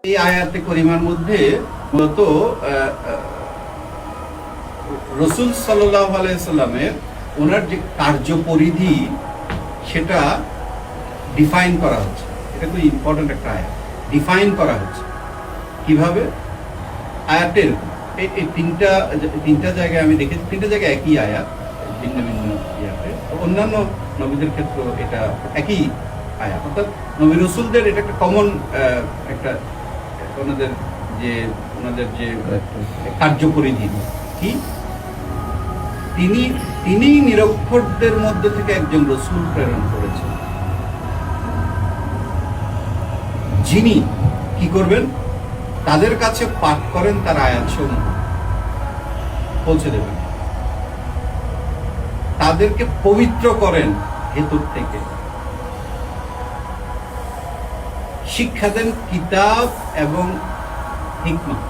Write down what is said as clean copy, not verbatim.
এই আয়াতে করিমার মধ্যে মূলত রাসূল সাল্লাল্লাহু আলাইহি সাল্লামের ওনার যে কার্যপরিধি সেটা ডিফাইন করা হচ্ছে। এটা খুব ইম্পর্টেন্ট একটা আয়াত, ডিফাইন করা হচ্ছে কিভাবে। আয়াতের এই তিনটা জায়গায় আমি দেখেছি, তিনটা জায়গায় একই আয়াত, ভিন্ন ভিন্ন ইয়াতে। অন্যান্য নবীদের ক্ষেত্রে এটা একই আয়াত, অর্থাৎ নবী রাসূলদের এটা একটা কমন একটা ওনাদের যে কার্যপরিধি কি, তিনি নিরক্ষরদের মধ্যে থেকে একজন রাসূল প্রেরণ করেছেন, যিনি কি করবেন, তাদের কাছে পাঠ করেন তার আয়াতসমূহ পৌঁছে দেবেন, তাদেরকে পবিত্র করেন ভেতর থেকে, শিক্ষা দেন কিতাব এবং হিকমত।